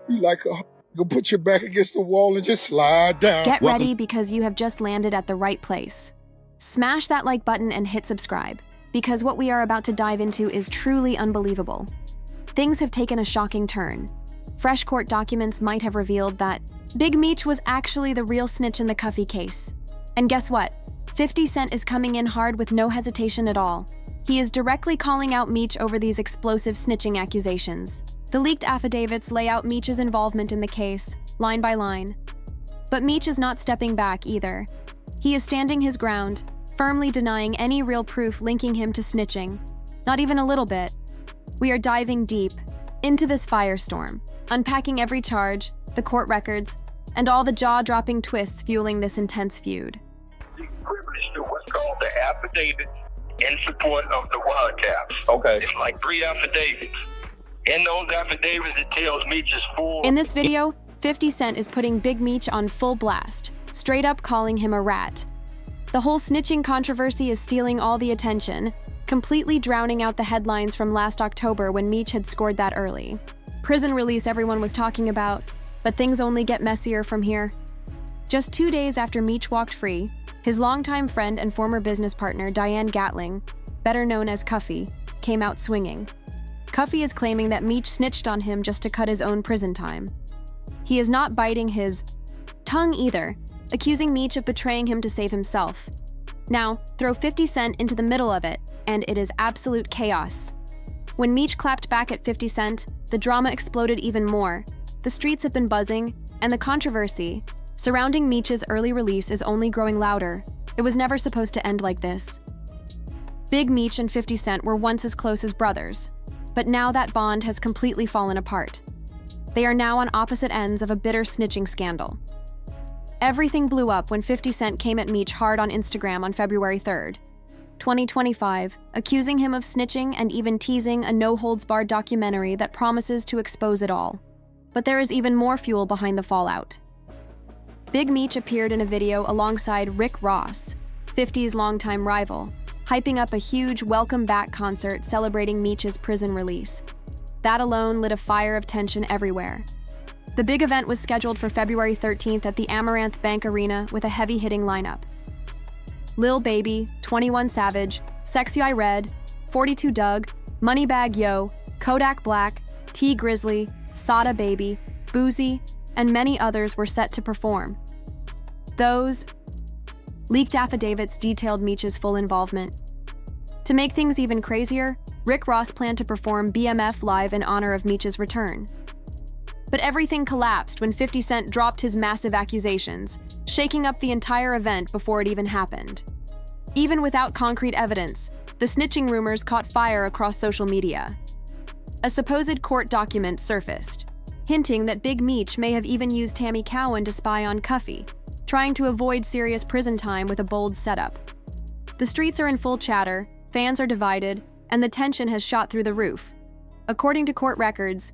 You like go put your back against the wall and just slide down. Get ready because you have just landed at the right place. Smash that like button and hit subscribe, because what we are about to dive into is truly unbelievable. Things have taken a shocking turn. Fresh court documents might have revealed that Big Meech was actually the real snitch in the Cuffy case. And guess what? 50 Cent is coming in hard with no hesitation at all. He is directly calling out Meech over these explosive snitching accusations. The leaked affidavits lay out Meech's involvement in the case, line by line. But Meech is not stepping back either. He is standing his ground, firmly denying any real proof linking him to snitching. Not even a little bit. We are diving deep into this firestorm, unpacking every charge, the court records, and all the jaw-dropping twists fueling this intense feud. The privilege to what's called the affidavit in support of the wiretaps. Okay. It's like 3 affidavits. In those affidavits, it tells Meech's full... In this video, 50 Cent is putting Big Meech on full blast, straight up calling him a rat. The whole snitching controversy is stealing all the attention, completely drowning out the headlines from last October when Meech had scored that early. Prison release everyone was talking about, but things only get messier from here. Just 2 days after Meech walked free, his longtime friend and former business partner Diane Gatling, better known as Cuffy, came out swinging. Cuffy is claiming that Meech snitched on him just to cut his own prison time. He is not biting his tongue either, accusing Meech of betraying him to save himself. Now, throw 50 Cent into the middle of it, and it is absolute chaos. When Meech clapped back at 50 Cent, the drama exploded even more. The streets have been buzzing, and the controversy surrounding Meech's early release is only growing louder. It was never supposed to end like this. Big Meech and 50 Cent were once as close as brothers, but now that bond has completely fallen apart. They are now on opposite ends of a bitter snitching scandal. Everything blew up when 50 Cent came at Meech hard on Instagram on February 3rd, 2025, accusing him of snitching and even teasing a no-holds-barred documentary that promises to expose it all. But there is even more fuel behind the fallout. Big Meech appeared in a video alongside Rick Ross, 50's longtime rival, hyping up a huge welcome back concert celebrating Meech's prison release. That alone lit a fire of tension everywhere. The big event was scheduled for February 13th at the Amaranth Bank Arena with a heavy-hitting lineup. Lil Baby, 21 Savage, Sexy I Red, 42 Doug, Moneybag Yo, Kodak Black, T Grizzly, Sada Baby, Boozy, and many others were set to perform. Those leaked affidavits detailed Meech's full involvement. To make things even crazier, Rick Ross planned to perform BMF live in honor of Meech's return. But everything collapsed when 50 Cent dropped his massive accusations, shaking up the entire event before it even happened. Even without concrete evidence, the snitching rumors caught fire across social media. A supposed court document surfaced, hinting that Big Meech may have even used Tammy Cowins to spy on Cuffy, trying to avoid serious prison time with a bold setup. The streets are in full chatter, fans are divided, and the tension has shot through the roof. According to court records,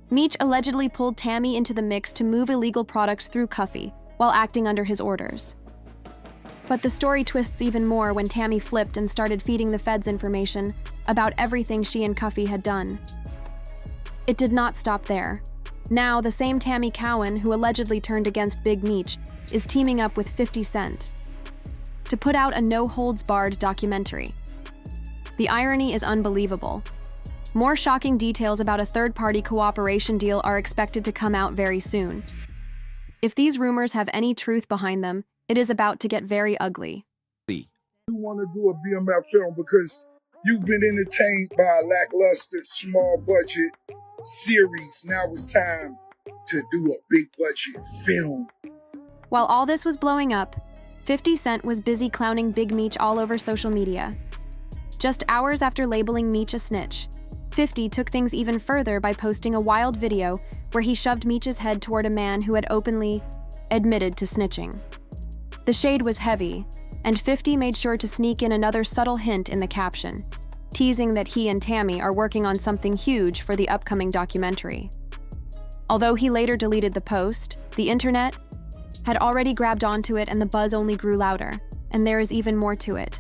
Meech allegedly pulled Tammy into the mix to move illegal products through Cuffy while acting under his orders. But the story twists even more when Tammy flipped and started feeding the feds information about everything she and Cuffy had done. It did not stop there. Now, the same Tammy Cowins who allegedly turned against Big Meech is teaming up with 50 Cent to put out a no-holds-barred documentary. The irony is unbelievable. More shocking details about a third-party cooperation deal are expected to come out very soon. If these rumors have any truth behind them, it is about to get very ugly. You want to do a BMF film because you've been entertained by a lackluster, small-budget series. Now it's time to do a big-budget film. While all this was blowing up, 50 Cent was busy clowning Big Meech all over social media. Just hours after labeling Meech a snitch, 50 took things even further by posting a wild video where he shoved Meech's head toward a man who had openly admitted to snitching. The shade was heavy, and 50 made sure to sneak in another subtle hint in the caption, teasing that he and Tammy are working on something huge for the upcoming documentary. Although he later deleted the post, the internet had already grabbed onto it and the buzz only grew louder, and there is even more to it.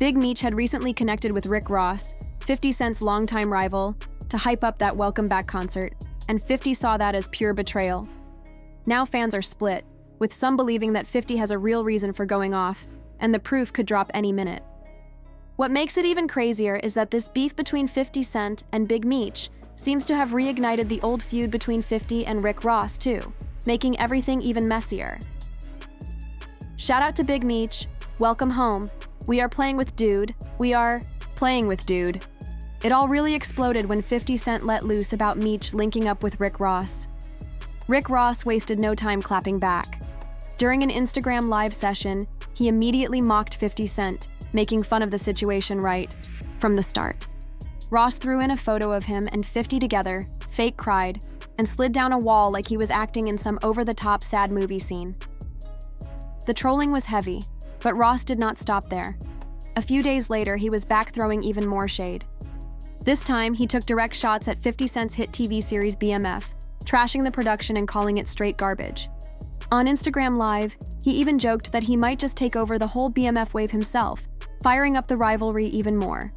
Big Meech had recently connected with Rick Ross, 50 Cent's longtime rival, to hype up that Welcome Back concert, and 50 saw that as pure betrayal. Now fans are split, with some believing that 50 has a real reason for going off, and the proof could drop any minute. What makes it even crazier is that this beef between 50 Cent and Big Meech seems to have reignited the old feud between 50 and Rick Ross too, making everything even messier. Shout out to Big Meech, welcome home. We are playing with dude. We are playing with dude. It all really exploded when 50 Cent let loose about Meech linking up with Rick Ross. Rick Ross wasted no time clapping back. During an Instagram live session, he immediately mocked 50 Cent, making fun of the situation right from the start. Ross threw in a photo of him and 50 together, fake cried, and slid down a wall like he was acting in some over-the-top sad movie scene. The trolling was heavy, but Ross did not stop there. A few days later, he was back throwing even more shade. This time, he took direct shots at 50 Cent's hit TV series BMF, trashing the production and calling it straight garbage. On Instagram Live, he even joked that he might just take over the whole BMF wave himself, firing up the rivalry even more.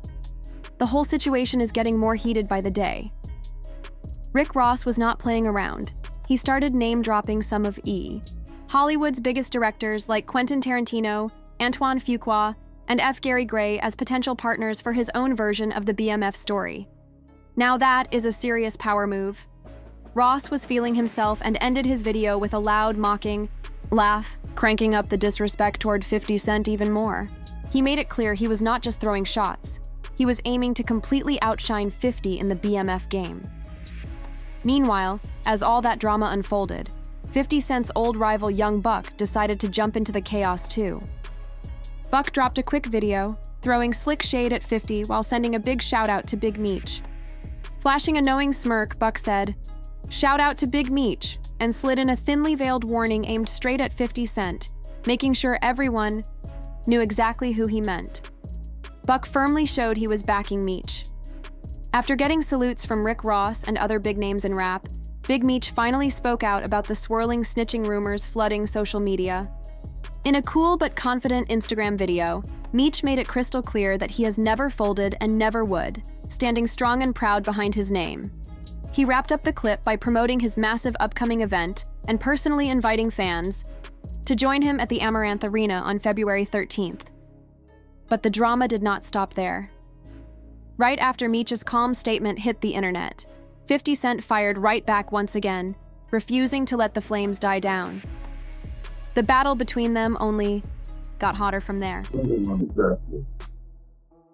The whole situation is getting more heated by the day. Rick Ross was not playing around. He started name-dropping some of Hollywood's biggest directors like Quentin Tarantino, Antoine Fuqua, and F. Gary Gray as potential partners for his own version of the BMF story. Now that is a serious power move. Ross was feeling himself and ended his video with a loud, mocking laugh, cranking up the disrespect toward 50 Cent even more. He made it clear he was not just throwing shots. He was aiming to completely outshine 50 in the BMF game. Meanwhile, as all that drama unfolded, 50 Cent's old rival Young Buck decided to jump into the chaos too. Buck dropped a quick video, throwing slick shade at 50 while sending a big shout-out to Big Meech. Flashing a knowing smirk, Buck said, "Shout out to Big Meech," and slid in a thinly veiled warning aimed straight at 50 Cent, making sure everyone knew exactly who he meant. Buck firmly showed he was backing Meech. After getting salutes from Rick Ross and other big names in rap, Big Meech finally spoke out about the swirling snitching rumors flooding social media. In a cool but confident Instagram video, Meech made it crystal clear that he has never folded and never would, standing strong and proud behind his name. He wrapped up the clip by promoting his massive upcoming event and personally inviting fans to join him at the Amaranth Arena on February 13th. But the drama did not stop there. Right after Meech's calm statement hit the internet, 50 Cent fired right back once again, refusing to let the flames die down. The battle between them only got hotter from there.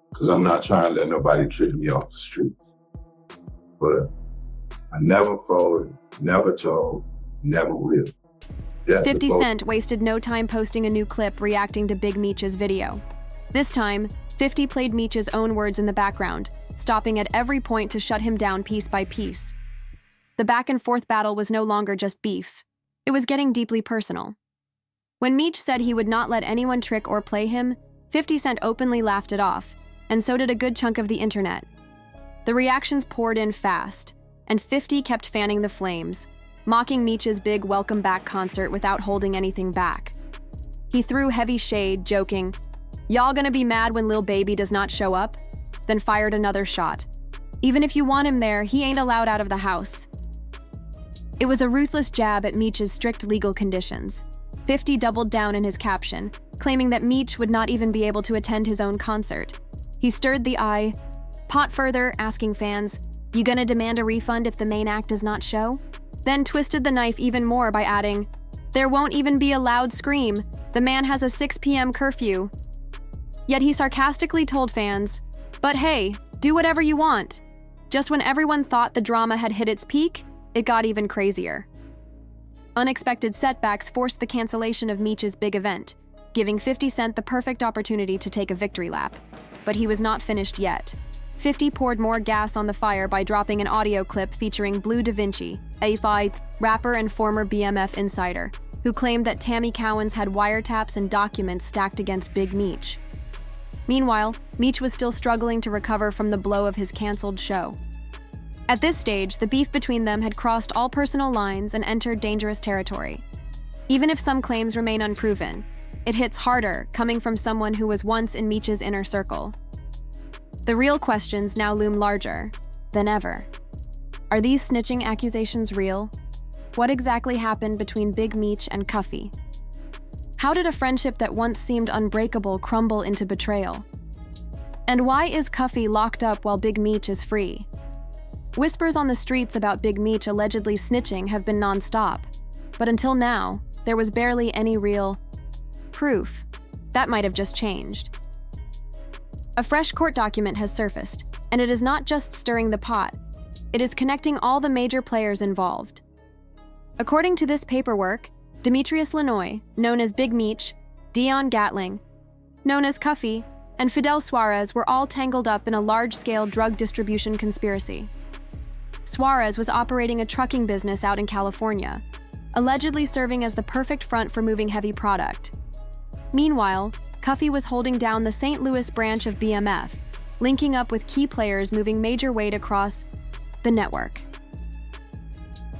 Because I'm not trying to let nobody trick me off the streets. But I never folded, never told, never will. 50 Cent wasted no time posting a new clip reacting to Big Meech's video. This time, 50 played Meech's own words in the background, stopping at every point to shut him down piece by piece. The back-and-forth battle was no longer just beef. It was getting deeply personal. When Meech said he would not let anyone trick or play him, 50 Cent openly laughed it off, and so did a good chunk of the internet. The reactions poured in fast, and 50 kept fanning the flames, mocking Meech's big welcome back concert without holding anything back. He threw heavy shade, joking, "Y'all gonna be mad when Lil Baby does not show up?" Then fired another shot. "Even if you want him there, he ain't allowed out of the house." It was a ruthless jab at Meech's strict legal conditions. 50 doubled down in his caption, claiming that Meech would not even be able to attend his own concert. He stirred the pot further, asking fans, "You gonna demand a refund if the main act does not show?" Then twisted the knife even more by adding, "There won't even be a loud scream. The man has a 6 p.m. curfew." Yet he sarcastically told fans, "But hey, do whatever you want." Just when everyone thought the drama had hit its peak, it got even crazier. Unexpected setbacks forced the cancellation of Meech's big event, giving 50 Cent the perfect opportunity to take a victory lap. But he was not finished yet. 50 poured more gas on the fire by dropping an audio clip featuring Blue Da Vinci, a rapper and former BMF insider, who claimed that Tammy Cowins had wiretaps and documents stacked against Big Meech. Meanwhile, Meech was still struggling to recover from the blow of his canceled show. At this stage, the beef between them had crossed all personal lines and entered dangerous territory. Even if some claims remain unproven, it hits harder coming from someone who was once in Meech's inner circle. The real questions now loom larger than ever. Are these snitching accusations real? What exactly happened between Big Meech and Cuffy? How did a friendship that once seemed unbreakable crumble into betrayal? And why is Cuffy locked up while Big Meech is free? Whispers on the streets about Big Meech allegedly snitching have been nonstop, but until now, there was barely any real proof. That might have just changed. A fresh court document has surfaced, and it is not just stirring the pot, it is connecting all the major players involved. According to this paperwork, Demetrius Lanoy, known as Big Meech, Dion Gatling, known as Cuffy, and Fidel Suarez were all tangled up in a large-scale drug distribution conspiracy. Suarez was operating a trucking business out in California, allegedly serving as the perfect front for moving heavy product. Meanwhile, Cuffy was holding down the St. Louis branch of BMF, linking up with key players moving major weight across the network.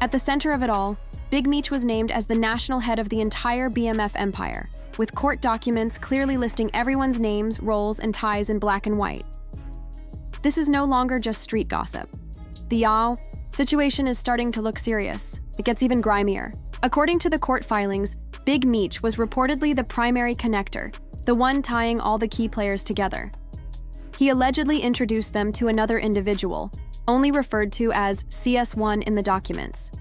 At the center of it all, Big Meech was named as the national head of the entire BMF empire, with court documents clearly listing everyone's names, roles, and ties in black and white. This is no longer just street gossip. The situation is starting to look serious. It gets even grimier. According to the court filings, Big Meech was reportedly the primary connector, the one tying all the key players together. He allegedly introduced them to another individual, only referred to as CS1 in the documents.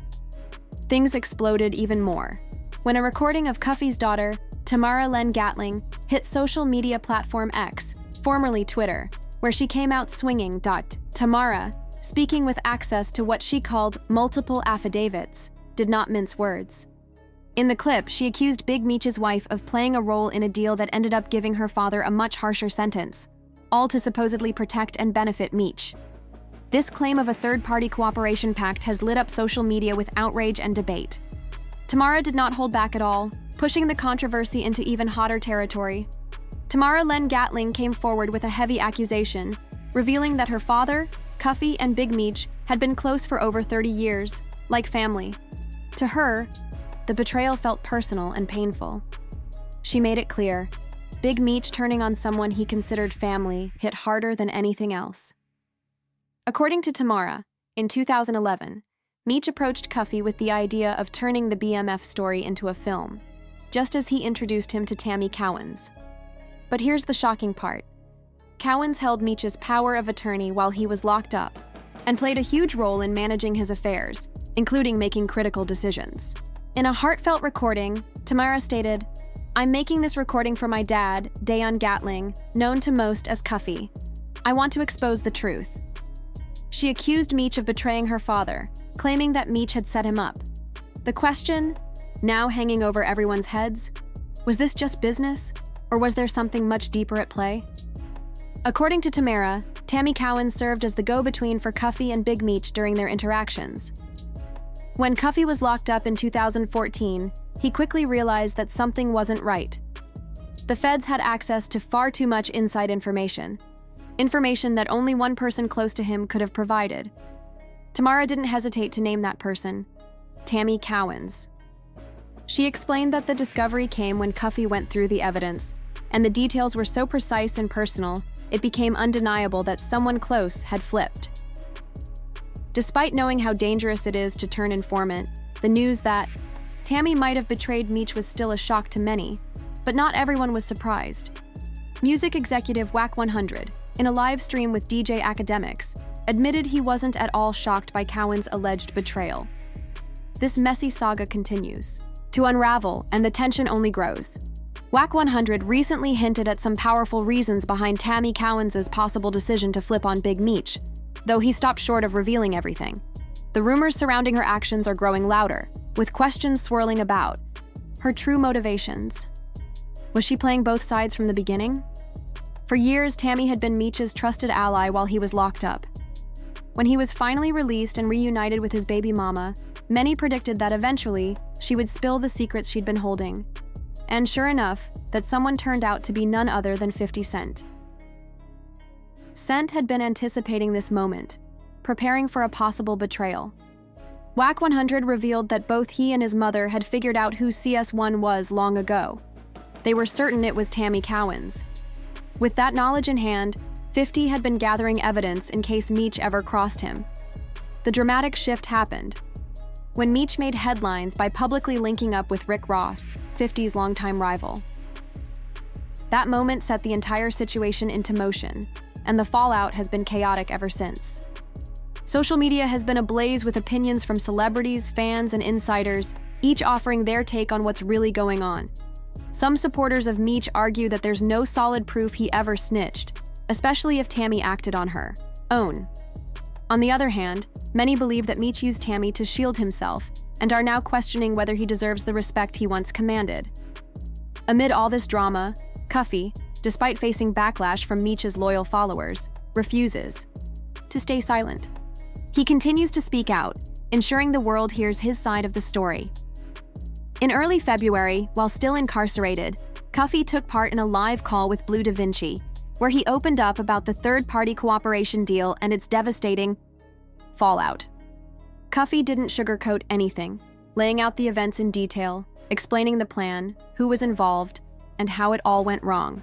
Things exploded even more when a recording of Cuffy's daughter, Tamara Len Gatling, hit social media platform X, formerly Twitter, where she came out swinging. Tamara, speaking with access to what she called multiple affidavits, did not mince words. In the clip, she accused Big Meech's wife of playing a role in a deal that ended up giving her father a much harsher sentence, all to supposedly protect and benefit Meech. This claim of a third-party cooperation pact has lit up social media with outrage and debate. Tamara did not hold back at all, pushing the controversy into even hotter territory. Tamara Len Gatling came forward with a heavy accusation, revealing that her father, Cuffy, and Big Meech had been close for over 30 years, like family. To her, the betrayal felt personal and painful. She made it clear, Big Meech turning on someone he considered family hit harder than anything else. According to Tamara, in 2011, Meech approached Cuffy with the idea of turning the BMF story into a film, just as he introduced him to Tammy Cowins. But here's the shocking part. Cowins held Meech's power of attorney while he was locked up, and played a huge role in managing his affairs, including making critical decisions. In a heartfelt recording, Tamara stated, "I'm making this recording for my dad, Dion Gatling, known to most as Cuffy. I want to expose the truth." She accused Meech of betraying her father, claiming that Meech had set him up. The question, now hanging over everyone's heads, was this just business, or was there something much deeper at play? According to Tamara, Tammy Cowins served as the go-between for Cuffy and Big Meech during their interactions. When Cuffy was locked up in 2014, he quickly realized that something wasn't right. The feds had access to far too much inside information that only one person close to him could have provided. Tamara didn't hesitate to name that person, Tammy Cowins. She explained that the discovery came when Cuffy went through the evidence, and the details were so precise and personal, it became undeniable that someone close had flipped. Despite knowing how dangerous it is to turn informant, the news that Tammy might have betrayed Meech was still a shock to many, but not everyone was surprised. Music executive Wack 100, in a live stream with DJ Academics, admitted he wasn't at all shocked by Cowins' alleged betrayal. This messy saga continues to unravel, and the tension only grows. Wack 100 recently hinted at some powerful reasons behind Tammy Cowins' possible decision to flip on Big Meech, though he stopped short of revealing everything. The rumors surrounding her actions are growing louder, with questions swirling about her true motivations. Was she playing both sides from the beginning? For years, Tammy had been Meech's trusted ally while he was locked up. When he was finally released and reunited with his baby mama, many predicted that eventually, she would spill the secrets she'd been holding. And sure enough, that someone turned out to be none other than 50 Cent. Cent had been anticipating this moment, preparing for a possible betrayal. Wack 100 revealed that both he and his mother had figured out who CS1 was long ago. They were certain it was Tammy Cowins. With that knowledge in hand, 50 had been gathering evidence in case Meech ever crossed him. the dramatic shift happened when Meech made headlines by publicly linking up with Rick Ross, 50's longtime rival. That moment set the entire situation into motion, and the fallout has been chaotic ever since. Social media has been ablaze with opinions from celebrities, fans, and insiders, each offering their take on what's really going on. Some supporters of Meech argue that there's no solid proof he ever snitched, especially if Tammy acted on her own. On the other hand, many believe that Meech used Tammy to shield himself and are now questioning whether he deserves the respect he once commanded. Amid all this drama, Cuffy, despite facing backlash from Meech's loyal followers, refuses to stay silent. He continues to speak out, ensuring the world hears his side of the story. In early February, while still incarcerated, Cuffy took part in a live call with Blue Da Vinci, where he opened up about the third-party cooperation deal and its devastating fallout. Cuffy didn't sugarcoat anything, laying out the events in detail, explaining the plan, who was involved, and how it all went wrong.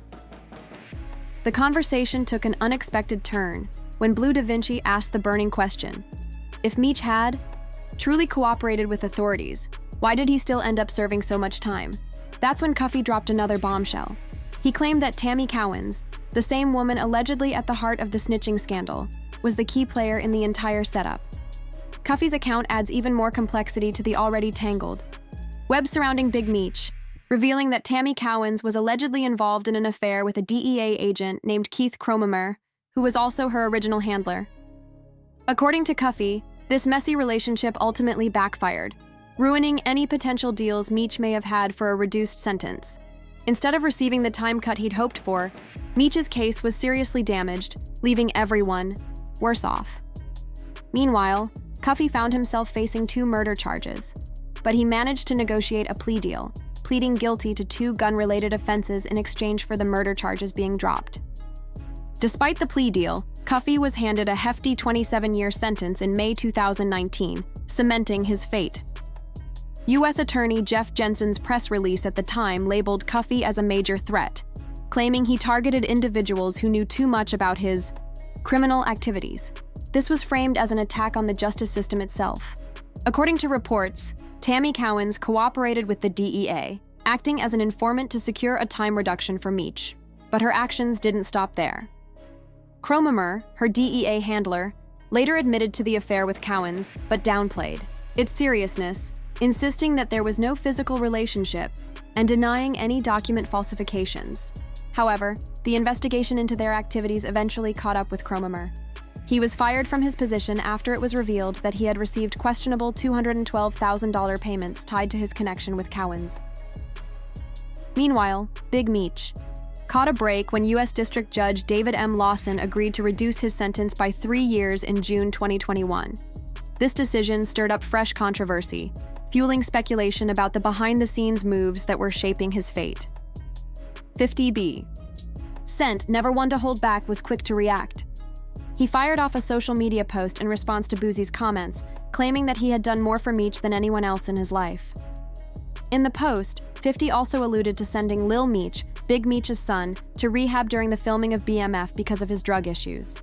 The conversation took an unexpected turn when Blue Da Vinci asked the burning question: if Meech had truly cooperated with authorities, why did he still end up serving so much time? That's when Cuffy dropped another bombshell. He claimed that Tammy Cowins, the same woman allegedly at the heart of the snitching scandal, was the key player in the entire setup. Cuffy's account adds even more complexity to the already tangled web surrounding Big Meech, revealing that Tammy Cowins was allegedly involved in an affair with a DEA agent named Keith Cromamer, who was also her original handler. According to Cuffy, this messy relationship ultimately backfired, ruining any potential deals Meech may have had for a reduced sentence. Instead of receiving the time cut he'd hoped for, Meech's case was seriously damaged, leaving everyone worse off. Meanwhile, Cuffy found himself facing 2 murder charges, but he managed to negotiate a plea deal, pleading guilty to 2 gun-related offenses in exchange for the murder charges being dropped. Despite the plea deal, Cuffy was handed a hefty 27-year sentence in May 2019, cementing his fate. U.S. Attorney Jeff Jensen's press release at the time labeled Cuffy as a major threat, claiming he targeted individuals who knew too much about his criminal activities. This was framed as an attack on the justice system itself. According to reports, Tammy Cowins cooperated with the DEA, acting as an informant to secure a time reduction for Meech, but her actions didn't stop there. Cromamer, her DEA handler, later admitted to the affair with Cowins, but downplayed its seriousness, insisting that there was no physical relationship and denying any document falsifications. However, the investigation into their activities eventually caught up with Cromamer. He was fired from his position after it was revealed that he had received questionable $212,000 payments tied to his connection with Cowins. Meanwhile, Big Meech caught a break when U.S. District Judge David M. Lawson agreed to reduce his sentence by 3 years in June 2021. This decision stirred up fresh controversy, fueling speculation about the behind-the-scenes moves that were shaping his fate. 50B. Cent, never one to hold back, was quick to react. He fired off a social media post in response to Boozie's comments, claiming that he had done more for Meech than anyone else in his life. In the post, 50 also alluded to sending Lil Meech, Big Meech's son, to rehab during the filming of BMF because of his drug issues.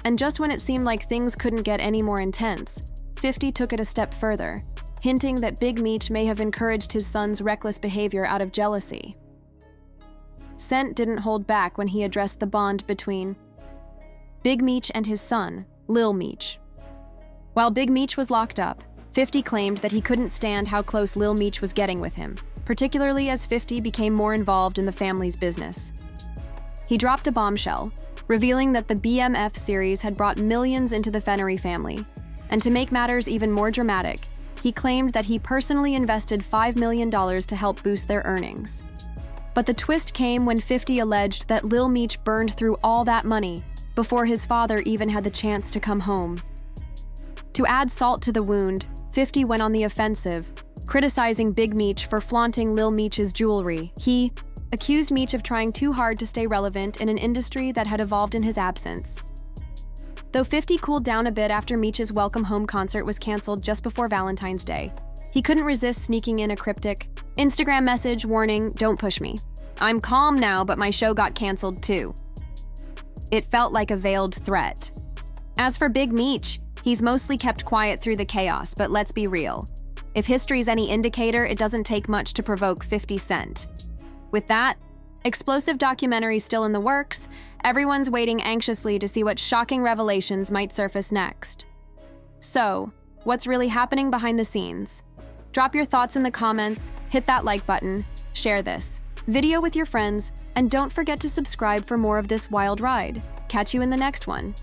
And just when it seemed like things couldn't get any more intense, 50 took it a step further, hinting that Big Meech may have encouraged his son's reckless behavior out of jealousy. Cent didn't hold back when he addressed the bond between Big Meech and his son, Lil Meech. While Big Meech was locked up, 50 claimed that he couldn't stand how close Lil Meech was getting with him, particularly as 50 became more involved in the family's business. He dropped a bombshell, revealing that the BMF series had brought millions into the Fennery family, and to make matters even more dramatic, he claimed that he personally invested $5 million to help boost their earnings. But the twist came when 50 alleged that Lil Meech burned through all that money before his father even had the chance to come home. To add salt to the wound, 50 went on the offensive, criticizing Big Meech for flaunting Lil Meech's jewelry. He accused Meech of trying too hard to stay relevant in an industry that had evolved in his absence. Though 50 cooled down a bit after Meech's Welcome Home concert was canceled just before Valentine's Day, he couldn't resist sneaking in a cryptic Instagram message warning, "Don't push me. I'm calm now, but my show got canceled too." It felt like a veiled threat. As for Big Meech, He's mostly kept quiet through the chaos, but let's be real. If history's any indicator, it doesn't take much to provoke 50 Cent. With that, explosive documentary still in the works, everyone's waiting anxiously to see what shocking revelations might surface next. So, what's really happening behind the scenes? Drop your thoughts in the comments, hit that like button, share this video with your friends, and don't forget to subscribe for more of this wild ride. Catch you in the next one.